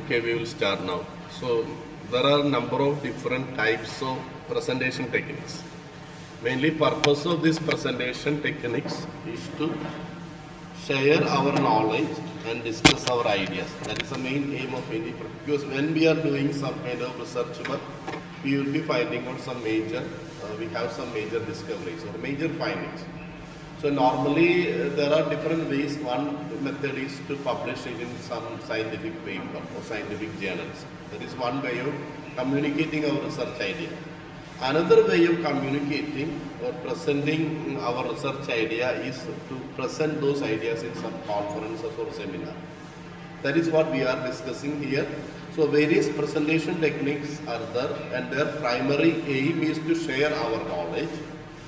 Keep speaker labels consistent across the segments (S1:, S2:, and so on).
S1: Okay, we will start now. So there are a number of different types of presentation techniques. Mainly purpose of this presentation techniques is to share our knowledge and discuss our ideas. That is the main aim of any because when we are doing some kind of research work, we will be finding out some major, we have some major discoveries or major findings. So normally there are different ways. One method is to publish it in some scientific paper or scientific journals. That is one way of communicating our research idea. Another way of communicating or presenting our research idea is to present those ideas in some conferences or seminar. That is what we are discussing here. So various presentation techniques are there and their primary aim is to share our knowledge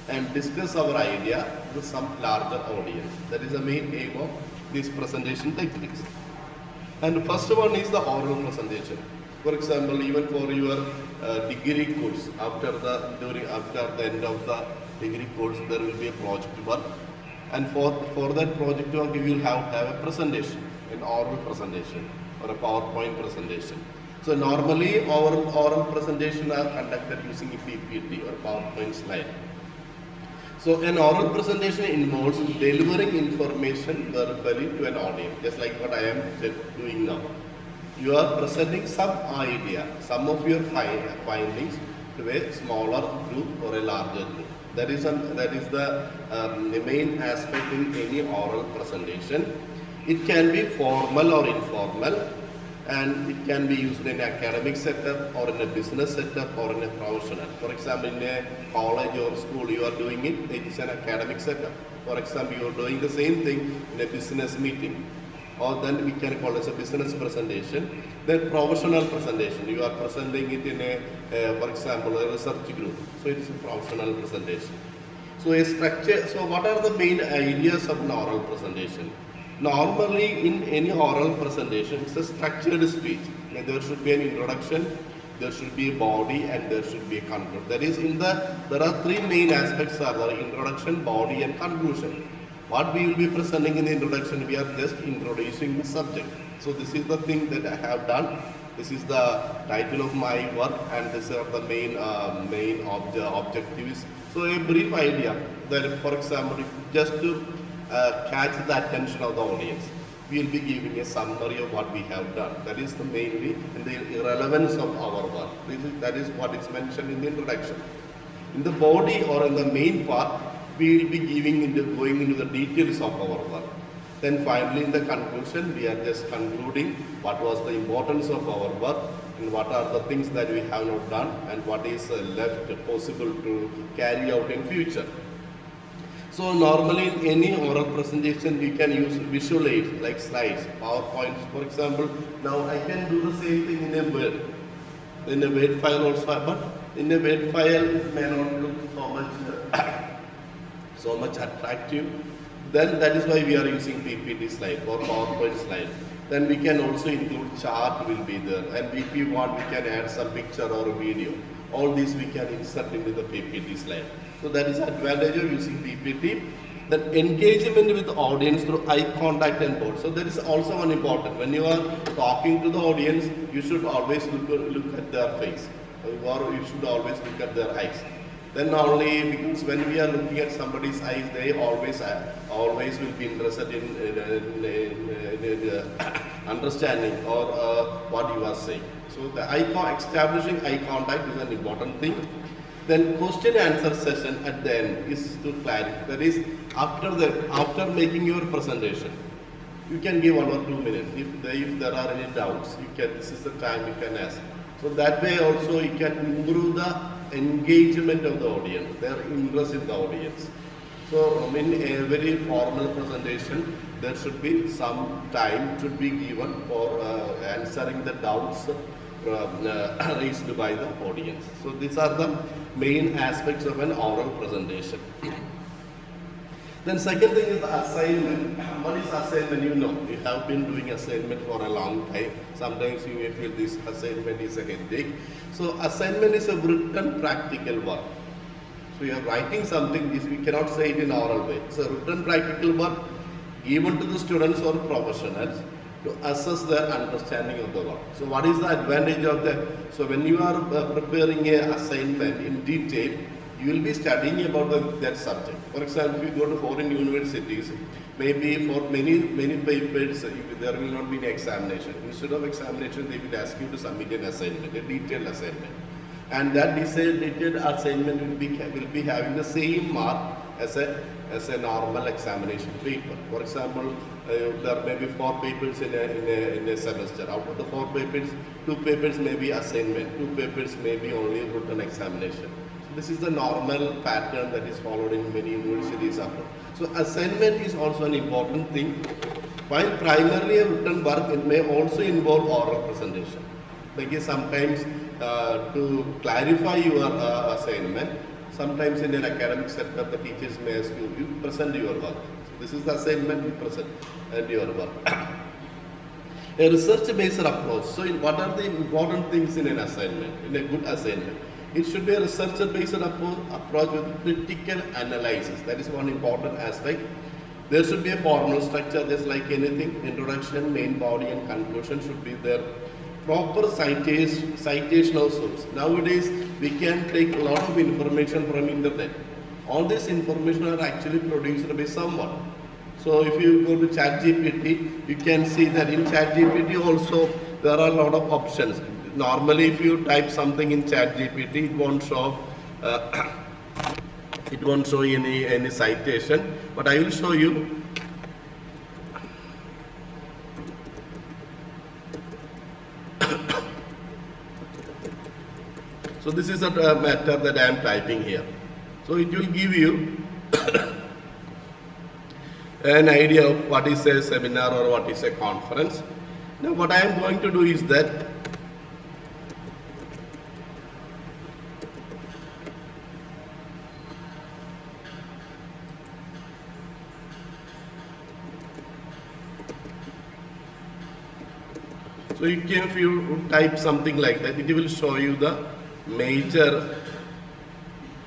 S1: and discuss our idea with some larger audience. That is the main aim of these presentation techniques. And the first one is the oral presentation. For example, even for your degree course, after the end of the degree course, there will be a project work, and for that project work, you will have a presentation, an oral presentation or a PowerPoint presentation. So normally, our oral presentation are conducted using a PPT or PowerPoint slide. So an oral presentation involves delivering information verbally to an audience, just like what I am doing now. You are presenting some idea, some of your findings to a smaller group or a larger group. That is the main aspect in any oral presentation. It can be formal or informal, and it can be used in an academic setup or in a business setup or in a professional. For example, in a college or school, you are doing it, it is an academic setup. For example, you are doing the same thing in a business meeting, or then we can call it as a business presentation. Then professional presentation, you are presenting it in a, for example, a research group. So it is a professional presentation. So a structure, so what are the main ideas of an oral presentation? Normally in any oral presentation, it's a structured speech. There should be an introduction, there should be a body, and there should be a conclusion. That is, there are three main aspects are there: introduction, body, and conclusion. What we will be presenting in the introduction, we are just introducing the subject. So this is the thing that I have done. This is the title of my work, and this are the main objectives. So a brief idea that, for example, just to catch the attention of the audience, we will be giving a summary of what we have done. That is the mainly and the relevance of our work. That is what is mentioned in the introduction. In the body or in the main part, we will be going into the details of our work. Then finally in the conclusion, we are just concluding what was the importance of our work and what are the things that we have not done and what is left possible to carry out in future. So normally in any oral presentation, we can use visual aids like slides, PowerPoints. For example, now I can do the same thing in a Word file also, but in a Word file it may not look so much attractive. Then that is why we are using PPT slide or PowerPoint slide. Then we can also include chart will be there, and if we want, we can add some picture or video. All these we can insert into the PPT slide. So that is the advantage of using PPT. Then engagement with the audience through eye contact and board. So that is also one important. When you are talking to the audience, you should always look at their face, or you should always look at their eyes. Then only, because when we are looking at somebody's eyes, they always will be interested in understanding or what you are saying. So the establishing eye contact is an important thing. Then question answer session at the end is to clarify. That is, after making your presentation, you can give 1 or 2 minutes. If there are any doubts, this is the time you can ask. So that way also you can improve the engagement of the audience, their interest in the audience. So in a very formal presentation, there should be some time should be given for answering the doubts raised by the audience. So these are the main aspects of an oral presentation. Then second thing is the assignment. What is assignment? You know, you have been doing assignment for a long time. Sometimes you may feel this assignment is a headache. So assignment is a written practical work. So you are writing something, this we cannot say it in oral way. It's a written practical work given to the students or professionals to assess their understanding of the work. So what is the advantage of that? So when you are preparing a assignment in detail, you will be studying about that subject. For example, if you go to foreign universities, maybe for many papers there will not be an examination. Instead of examination, they will ask you to submit an assignment, a detailed assignment, and that detailed assignment will be having the same mark as a normal examination paper. For example, there may be 4 papers in a semester. Out of the 4 papers, 2 papers may be assignment, 2 papers may be only written examination. So this is the normal pattern that is followed in many universities abroad. So assignment is also an important thing. While primarily a written work, it may also involve oral presentation. Like sometimes to clarify your assignment, sometimes in an academic setup, the teachers may ask you, you present your work. So this is the assignment, you present and your work. A research-based approach. So what are the important things in an assignment, in a good assignment? It should be a research-based approach with critical analysis. That is one important aspect. There should be a formal structure, just like anything. Introduction, main body and conclusion should be there. Proper citational source. Nowadays, we can take a lot of information from internet. All this information are actually produced by someone. So if you go to ChatGPT, you can see that in ChatGPT also there are a lot of options. Normally, if you type something in ChatGPT, it won't show any citation. But I will show you. So this is a matter that I am typing here. So it will give you an idea of what is a seminar or what is a conference. Now what I am going to do is that so you can, if you type something like that, it will show you the major.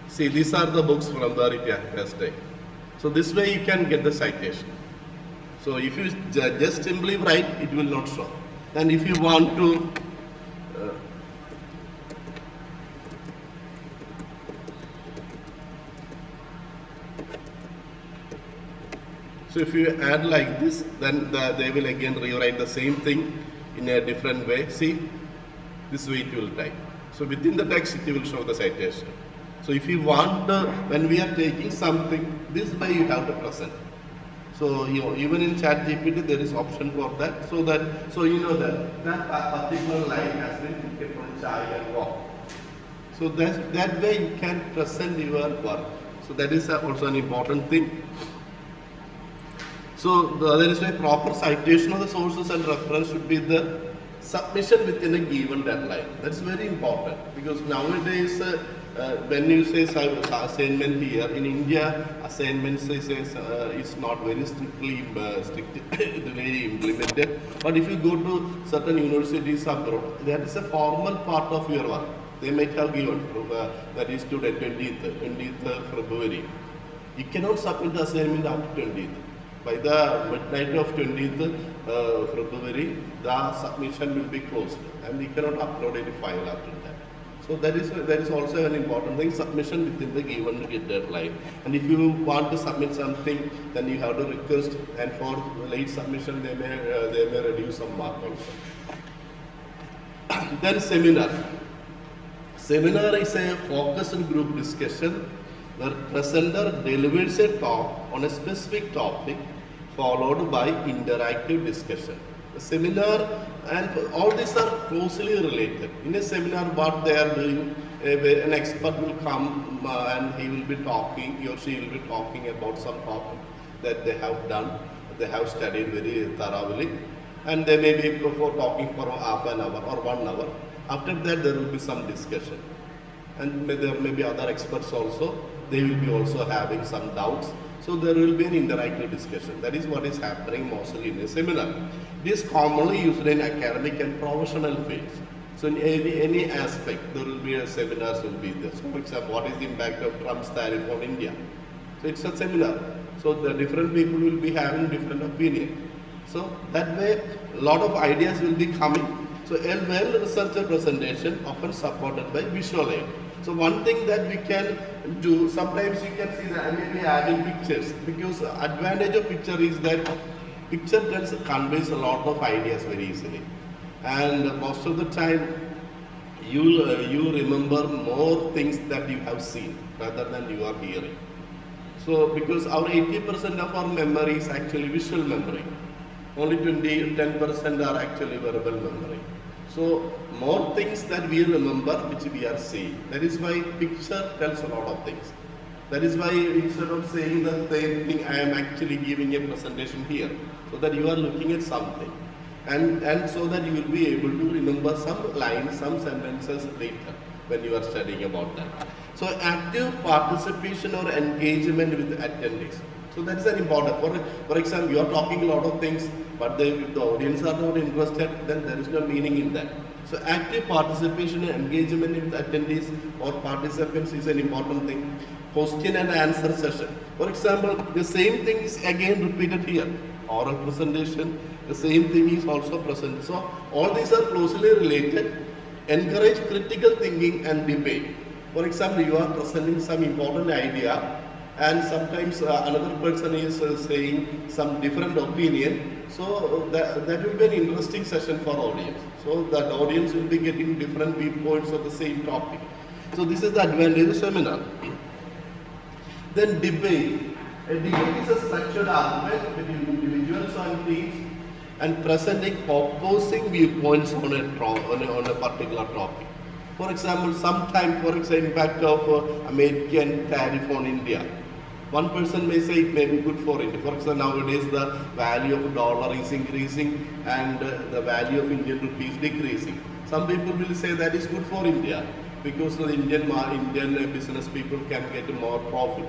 S1: See, these are the books from the Ityahas Day. So this way you can get the citation. So if you just simply write, it will not show. And if you want to so if you add like this, then they will again rewrite the same thing in a different way. See, this way it will type. So within the text it will show the citation. So if you want, when we are taking something, this way you have to present. So even in ChatGPT there is option for that. So you know that particular line has been taken from chai and walk. So that way you can present your work. So that is also an important thing. So there is a proper citation of the sources and reference should be the submission within a given deadline. That's very important because nowadays when you say assignment here in India, assignments is not very strictly very implemented. But if you go to certain universities abroad, that is a formal part of your work. They might have given that is today 20th February. You cannot submit the assignment after 20th. By the midnight of 20th February, the submission will be closed and you cannot upload any file after that. So that is also an important thing, submission within the given deadline. And if you want to submit something, then you have to request, and for late submission they may reduce some mark also. Then seminar. Seminar is a focused group discussion where presenter delivers a talk on a specific topic followed by interactive discussion. The seminar and all these are closely related. In a seminar, what they are doing, an expert will come and he will be talking, he or she will be talking about some topic that they have done, they have studied very thoroughly, and they may be talking for half an hour or 1 hour. After that, there will be some discussion, and there may be other experts also. They will be also having some doubts. So there will be an interactive discussion. That is what is happening mostly in a seminar. It is commonly used in academic and professional fields. So in any aspect, there will be a seminars will be there. So for example, what is the impact of Trump's tariff on India? So it's a seminar. So the different people will be having different opinion. So that way, a lot of ideas will be coming. So a well-researched presentation often supported by visual aid. So one thing that we can do, sometimes you can see that I may be adding pictures, because advantage of picture is that picture conveys a lot of ideas very easily, and most of the time you remember more things that you have seen rather than you are hearing. So because our 80% of our memory is actually visual memory, only 10% are actually verbal memory. So more things that we remember which we are seeing. That is why picture tells a lot of things. That is why instead of saying the same thing, I am actually giving a presentation here, so that you are looking at something, and so that you will be able to remember some lines, some sentences later when you are studying about that. So active participation or engagement with attendees. So that is an important. For example, you are talking a lot of things, but if the audience are not interested, then there is no meaning in that. So active participation and engagement with attendees or participants is an important thing. Question and answer session. For example, the same thing is again repeated here. Oral presentation, the same thing is also present. So all these are closely related. Encourage critical thinking and debate. For example, you are presenting some important idea, and sometimes another person is saying some different opinion. So that will be an interesting session for audience. So that audience will be getting different viewpoints of the same topic. So this is the advantage of seminar. Then debate. A debate is a structured argument between individuals and teams, and presenting opposing viewpoints on a particular topic. For example, impact of American tariff on India. One person may say it may be good for India. For example, nowadays the value of dollar is increasing and the value of Indian rupee is decreasing. Some people will say that is good for India because the Indian business people can get more profit.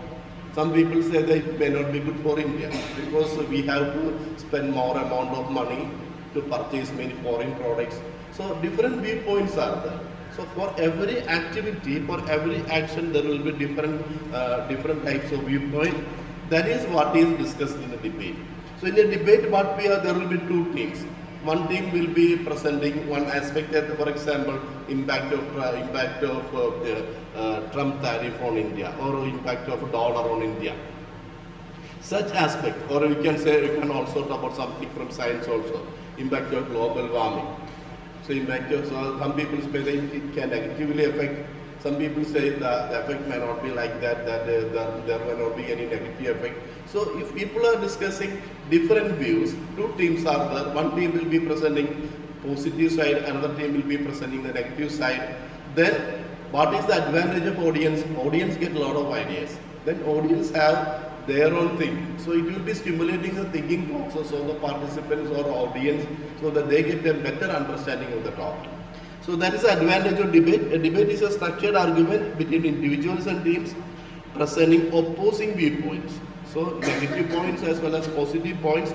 S1: Some people say that it may not be good for India because we have to spend more amount of money to purchase many foreign products. So different viewpoints are there. So for every activity, for every action, there will be different types of viewpoint. That is what is discussed in a debate. So in a debate, there will be two teams. One team will be presenting one aspect, for example, impact of Trump tariff on India, or impact of dollar on India. Such aspect, or we can also talk about something from science also, impact of global warming. So some people say that it can negatively affect. Some people say the effect may not be like that, there may not be any negative effect. So if people are discussing different views, two teams are there. One team will be presenting positive side, another team will be presenting the negative side. Then what is the advantage of audience? Audience get a lot of ideas. Then audience have their own thing. So it will be stimulating the thinking process of the participants or audience, so that they get a better understanding of the topic. So that is the advantage of debate. A debate is a structured argument between individuals and teams presenting opposing viewpoints. So negative points as well as positive points.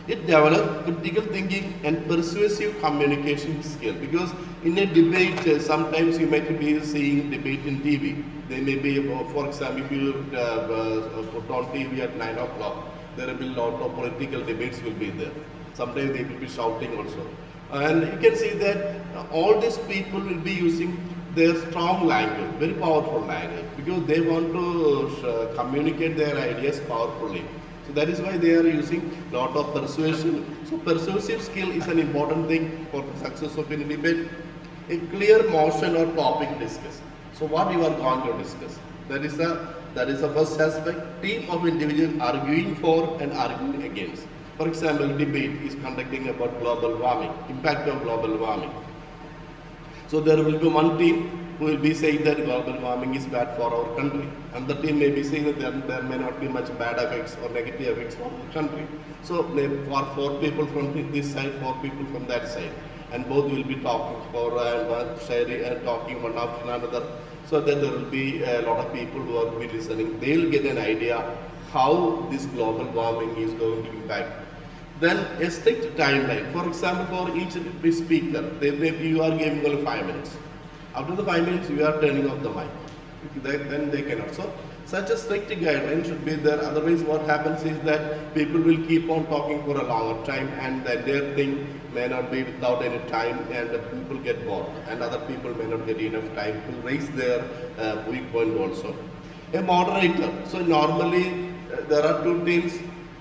S1: It develops critical thinking and persuasive communication skill, because in a debate sometimes you might be seeing debate in TV. They may be, for example, if you put on TV at 9 o'clock, there will be a lot of political debates will be there. Sometimes they will be shouting also. And you can see that all these people will be using their strong language, very powerful language, because they want to communicate their ideas powerfully. So that is why they are using a lot of persuasion. So persuasive skill is an important thing for the success of any debate. A clear motion or topic discussed. So what you are going to discuss? That is the first aspect. Team of individuals arguing for and arguing against. For example, debate is conducting about global warming, impact of global warming. So there will be one team who will be saying that global warming is bad for our country, and the team may be saying that there may not be much bad effects or negative effects for the country. So there are 4 people from this side, 4 people from that side, and both will be talking sharing and talking one after another. So that there will be a lot of people who are be listening. They will get an idea how this global warming is going to impact. Then a strict timeline. For example, for each speaker, you are giving only 5 minutes. After the 5 minutes, you are turning off the mic. Then they cannot. So Such a strict guideline should be there. Otherwise, what happens is that people will keep on talking for a longer time, and the entire thing may not be without any time, and the people get bored, and other people may not get enough time to raise their viewpoint also. A moderator. So normally there are two teams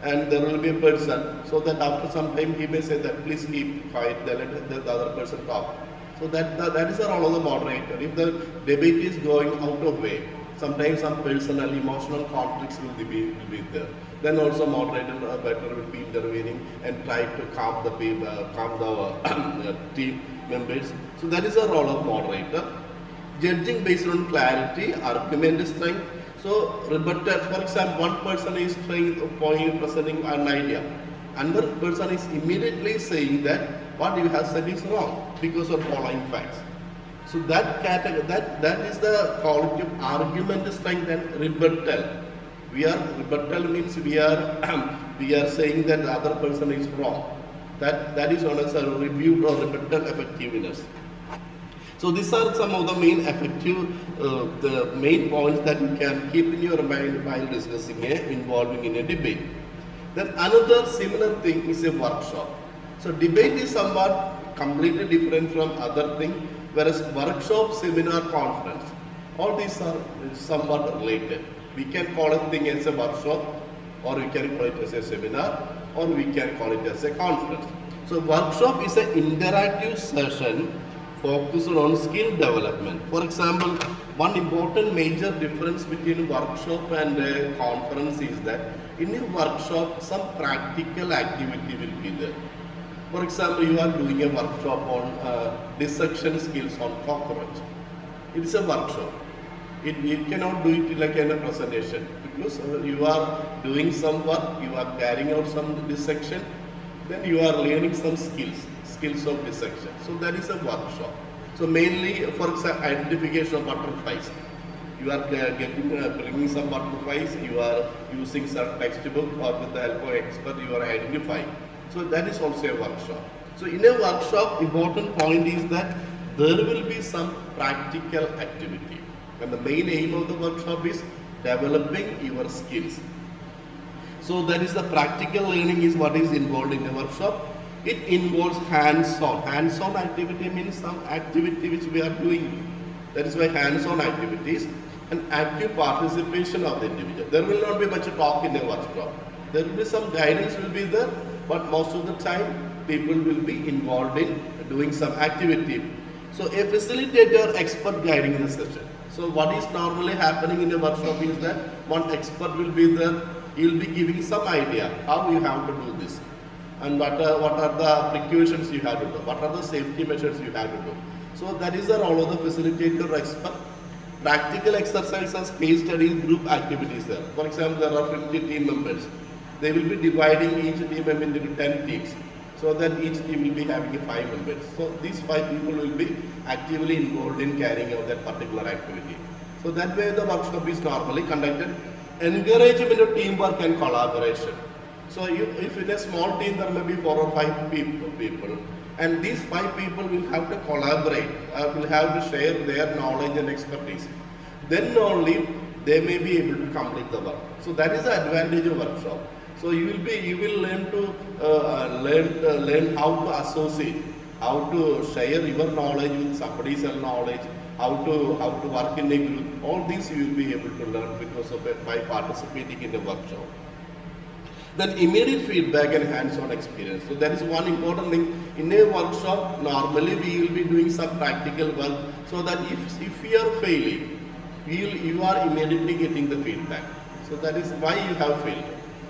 S1: and there will be a person, so that after some time he may say that please keep quiet, let the other person talk. So that is the role of the moderator. If the debate is going out of way, sometimes some personal emotional conflicts will be there. Then also moderator better will be intervening and try to calm the people, calm the team members. So that is the role of moderator. Judging based on clarity, argument strength. So rebuttal, for example, one person is presenting an idea, another person is immediately saying that what you have said is wrong because of following facts. So that is the quality of argument strength and rebuttal. Rebuttal means we are saying that the other person is wrong. That is known as a review or rebuttal effectiveness. So these are some of the main effective, the main points that you can keep in your mind while discussing involving in a debate. Then another similar thing is a workshop. So debate is somewhat completely different from other thing, whereas workshop, seminar, conference, all these are somewhat related. We can call a thing as a workshop, or we can call it as a seminar, or we can call it as a conference. So workshop is an interactive session focused on skill development. For example, one important major difference between workshop and a conference is that in a workshop, some practical activity will be there. For example, you are doing a workshop on dissection skills on cockroach. It is a workshop. You cannot do it like in a presentation because you are doing some work, you are carrying out some dissection, then you are learning some skills of dissection. So that is a workshop. So mainly, for example, identification of butterflies. You are bringing some butterflies, you are using some textbook or with the help of expert, you are identifying. So that is also a workshop. So in a workshop, important point is that there will be some practical activity. And the main aim of the workshop is developing your skills. So that is the practical learning is what is involved in the workshop. It involves hands-on. Hands-on activity means some activity which we are doing. That is why hands-on activities and active participation of the individual. There will not be much talk in a workshop. There will be some guidance will be there, but most of the time people will be involved in doing some activity. So a facilitator expert guiding the session. So what is normally happening in a workshop is that one expert will be there. He will be giving some idea how you have to do this and what are the precautions you have to do, what are the safety measures you have to do. So that is the role of the facilitator or expert. Practical exercises, case studies, group activities there. For example, there are 50 team members. They will be dividing each team member into 10 teams. So that each team will be having 5 members. So these 5 people will be actively involved in carrying out that particular activity. So that way the workshop is normally conducted. Encouragement of teamwork and collaboration. So if in a small team there may be 4 or 5 people, and these 5 people will have to collaborate, will have to share their knowledge and expertise. Then only they may be able to complete the work. So that is the advantage of workshop. So you will learn to learn how to associate, how to share your knowledge with somebody else's knowledge, how to work in a group. All these you will be able to learn because of by participating in the workshop. Then immediate feedback and hands-on experience. So that is one important thing. In a workshop, normally we will be doing some practical work so that if we are failing, you are immediately getting the feedback. So that is why you have failed.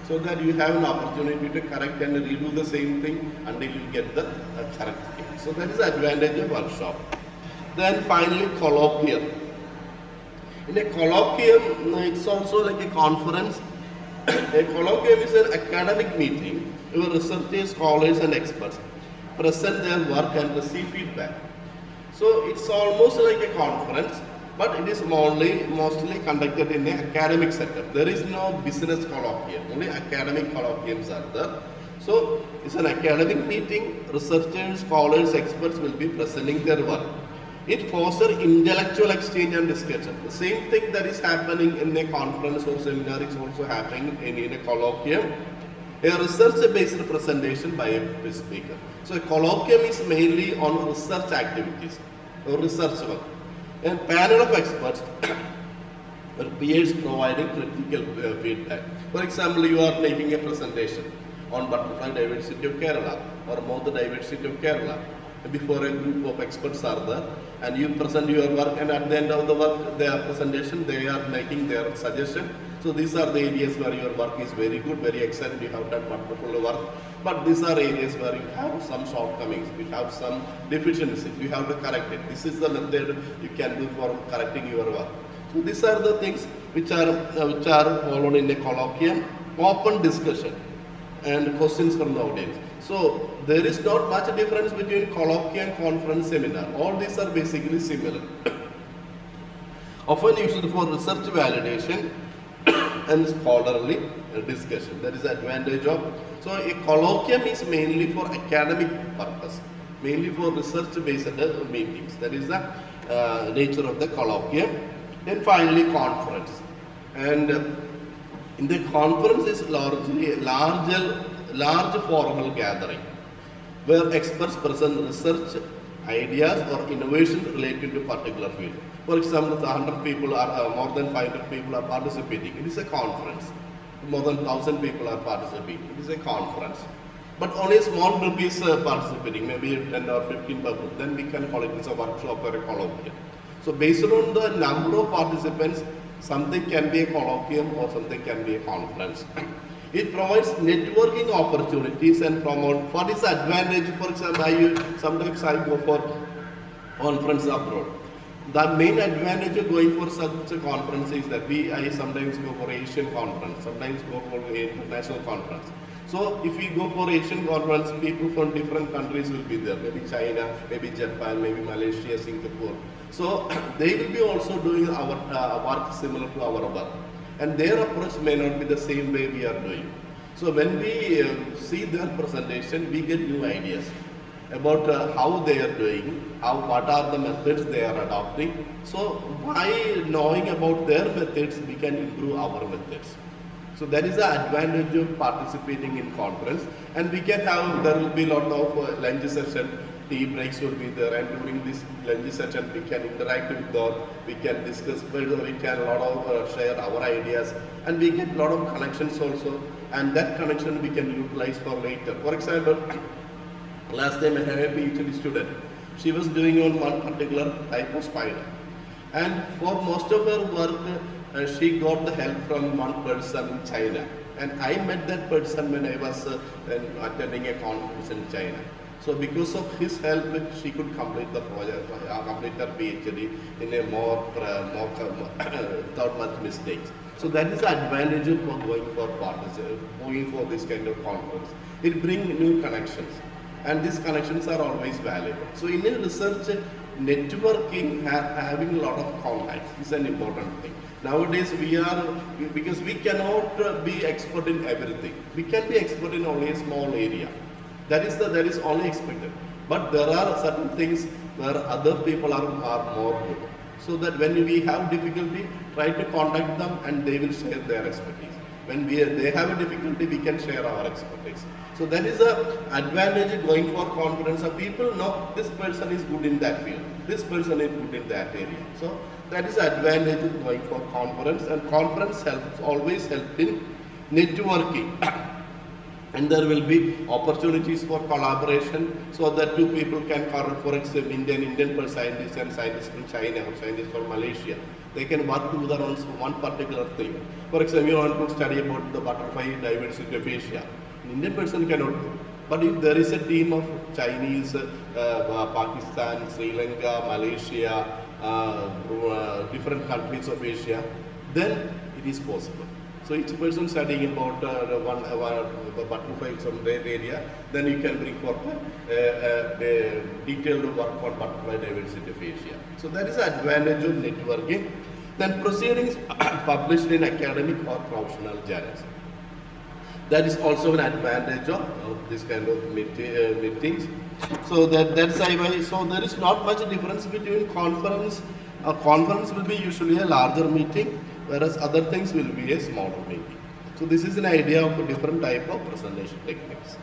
S1: So that you have an opportunity to correct and redo the same thing until you get the correct thing. So that is the advantage of workshop. Then finally, colloquium. In a colloquium, it's also like a conference. A colloquium is an academic meeting where researchers, scholars and experts present their work and receive feedback. So it's almost like a conference, but it is mostly conducted in an academic setup. There is no business colloquium, only academic colloquiums are there. So it's an academic meeting, researchers, scholars, experts will be presenting their work. It fosters intellectual exchange and discussion. The same thing that is happening in a conference or seminar is also happening in a colloquium. A research-based presentation by a speaker. So a colloquium is mainly on research activities or research work. A panel of experts or peers providing critical feedback. For example, you are making a presentation on butterfly diversity of Kerala or moth diversity of Kerala. Before a group of experts are there, and you present your work, and at the end of the work, their presentation, they are making their suggestion. So these are the areas where your work is very good, very excellent, you have done wonderful work. But these are areas where you have some shortcomings, you have some deficiencies, you have to correct it. This is the method you can do for correcting your work. So these are the things which are followed in a colloquium. Open discussion and questions from the audience. So there is not much difference between colloquium, conference, seminar. All these are basically similar. Often used for research validation and scholarly discussion. That is the advantage of. So a colloquium is mainly for academic purpose, mainly for research-based meetings. That is the nature of the colloquium. Then finally, conference. And in the conference is largely a large formal gathering where experts present research ideas or innovation related to particular field. For example, 100 people are more than 500 people are participating. It is a conference. More than 1,000 people are participating. It is a conference. But only a small group is participating, maybe 10 or 15 people. Then we can call it as a workshop or a colloquium. So based on the number of participants, something can be a colloquium or something can be a conference. It provides networking opportunities and promote. What is the advantage? For example, sometimes I go for conference abroad. The main advantage of going for such a conference is that I sometimes go for Asian conference, sometimes go for international conference. So if we go for Asian conference, people from different countries will be there, maybe China, maybe Japan, maybe Malaysia, Singapore. So they will be also doing our work similar to our work. And their approach may not be the same way we are doing. So when we see their presentation, we get new ideas about how they are doing, what are the methods they are adopting. So by knowing about their methods, we can improve our methods. So that is the advantage of participating in conference. And we can have, there will be a lot of lunch session, tea breaks will be there, and during this lunch session we can interact with them, we can discuss further, we can a lot of share our ideas, and we get a lot of connections also, and that connection we can utilize for later. For example, last time I had a PhD student, she was doing on one particular type of spider, and for most of her work she got the help from one person in China, and I met that person when I was attending a conference in China. So because of his help, she could complete the project, complete her PhD in a more without much mistakes. So that is the advantage of going for this kind of conference. It brings new connections, and these connections are always valuable. So in a research, networking, having a lot of contacts is an important thing. Nowadays because we cannot be expert in everything. We can be expert in only a small area. That is only expected. But there are certain things where other people are more good. So that when we have difficulty, try to contact them and they will share their expertise. When they have a difficulty, we can share our expertise. So that is the advantage of going for conference. So people know this person is good in that field, this person is good in that area. So that is the advantage of going for conference, and conference always help in networking. And there will be opportunities for collaboration, so that two people can, for example, Indian scientists and scientists from China or scientists from Malaysia, they can work together on one particular thing. For example, you want to study about the butterfly diversity of Asia. An Indian person cannot do. But if there is a team of Chinese, Pakistan, Sri Lanka, Malaysia, different countries of Asia, then it is possible. So each person studying about one butterfly from their area, then you can bring forth a detailed work on butterfly diversity of Asia. So that is the advantage of networking. Then proceedings published in academic or professional journals. That is also an advantage of this kind of meetings. So that's why. So there is not much difference between conference. A conference will be usually a larger meeting, whereas other things will be a smaller meeting. So this is an idea of a different type of presentation techniques.